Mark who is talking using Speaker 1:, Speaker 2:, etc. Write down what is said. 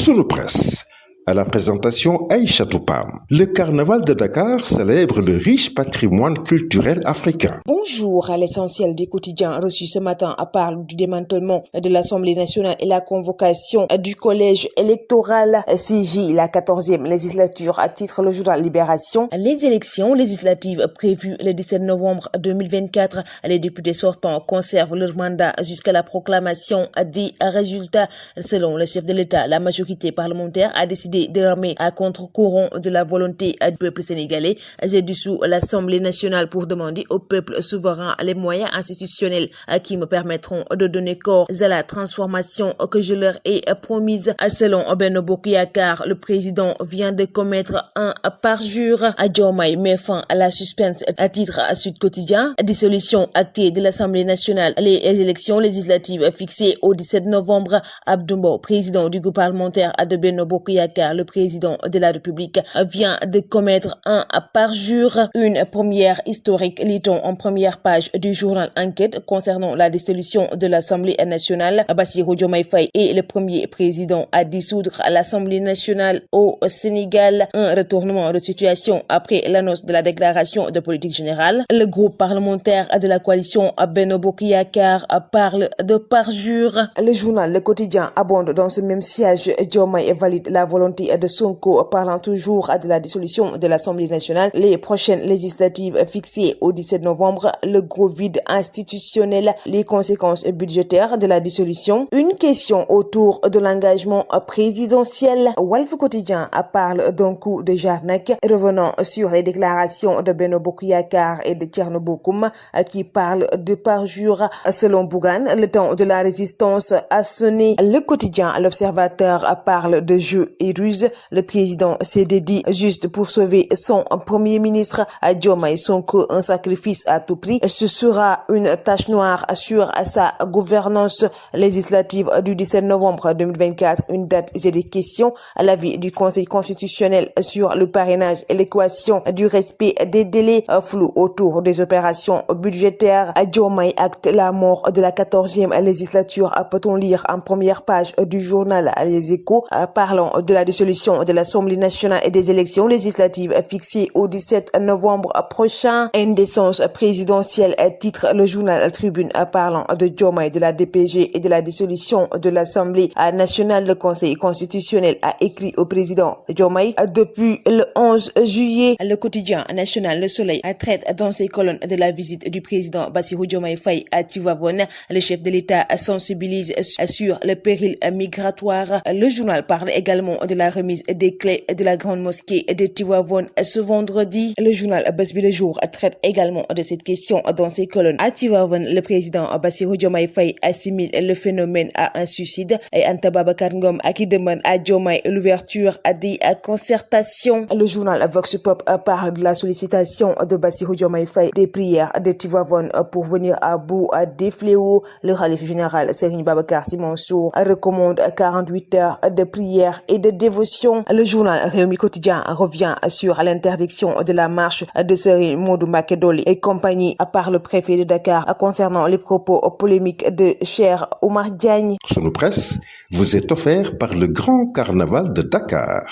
Speaker 1: Sunu Presse. À la présentation, Aïcha Toupam. Le carnaval de Dakar célèbre le riche patrimoine culturel africain.
Speaker 2: Bonjour, à l'essentiel des quotidiens reçus ce matin parle du démantèlement de l'Assemblée nationale et la convocation du collège électoral CJ, la 14e législature, à titre le journal Libération. Les élections législatives prévues le 17 novembre 2024, les députés sortants conservent leur mandat jusqu'à la proclamation des résultats. Selon le chef de l'État, la majorité parlementaire a décidé de ramer à contre-courant de la volonté du peuple sénégalais. J'ai dissous l'Assemblée nationale pour demander au peuple souverain les moyens institutionnels qui me permettront de donner corps à la transformation que je leur ai promise. Selon Benno Bokk Yakaar, le président vient de commettre un parjure. Diomaye met fin à la suspense à titre à Sud Quotidien. Dissolution actée de l'Assemblée nationale. Les élections législatives fixées au 17 novembre. Abdou Mbow, président du groupe parlementaire de Benno Bokk Yakaar, le président de la République, vient de commettre un parjure. Une première historique, lit-on en première page du journal Enquête concernant la dissolution de l'Assemblée nationale. Bassirou Diomaye Faye est le premier président à dissoudre l'Assemblée nationale au Sénégal. Un retournement de situation après l'annonce de la déclaration de politique générale. Le groupe parlementaire de la coalition Benno Bokk Yakaar parle de parjure. Le journal Le Quotidien abonde dans ce même siège. Diomaye valide la volonté de Sonko, parlant toujours de la dissolution de l'Assemblée nationale. Les prochaines législatives fixées au 17 novembre, le gros vide institutionnel, les conséquences budgétaires de la dissolution, une question autour de l'engagement présidentiel. Walf Quotidien parle d'un coup de jarnac, revenant sur les déclarations de Benno Bokk Yakaar et de Thierno Bocoum qui parlent de parjure. Selon Bougane, le temps de la résistance a sonné. Le quotidien L'Observateur parle de jeu et ruse. Le président s'est dédié juste pour sauver son premier ministre. Diomaye Sonko, un sacrifice à tout prix. Ce sera une tache noire sur sa gouvernance législative du 17 novembre 2024. Une date et des questions à l'avis du Conseil constitutionnel sur le parrainage et l'équation du respect des délais flous autour des opérations budgétaires. Diomaye acte la mort de la 14e législature, peut-on lire en première page du journal Les Échos. Parlant de la dissolution de l'Assemblée nationale et des élections législatives fixées au 17 novembre prochain. Indécence présidentielle, titre le journal Tribune, parlant de Diomaye, de la DPG et de la dissolution de l'Assemblée nationale. Le Conseil constitutionnel a écrit au président Diomaye depuis le 11 juillet. Le quotidien national Le Soleil traite dans ses colonnes de la visite du président Bassirou Diomaye Faye à Tivaouane. Le chef de l'État sensibilise sur le péril migratoire. Le journal parle également de la remise des clés de la grande mosquée de Tivaouane ce vendredi. Le journal Bës Bi Le Jour traite également de cette question dans ses colonnes. À Tivaouane, le président Bassirou Diomaye Faye assimile le phénomène à un suicide et Anta Babacar Ngom qui demande à Diomaye l'ouverture à des concertations. Le journal Vox Pop parle de la sollicitation de Bassirou Diomaye Faye des prières de Tivaouane pour venir à bout des fléaux. Le khalife général Serigne Babacar Sy Mansour recommande 48 heures de prière et de dévotion. Le journal Rewmi Quotidien revient sur l'interdiction de la marche de Serigne Modou Mbacké Dolly et compagnie par le préfet de Dakar concernant les propos polémiques de Cheikh Oumar Diagne.
Speaker 1: Sunu Presse vous est offert par le Grand Carnaval de Dakar.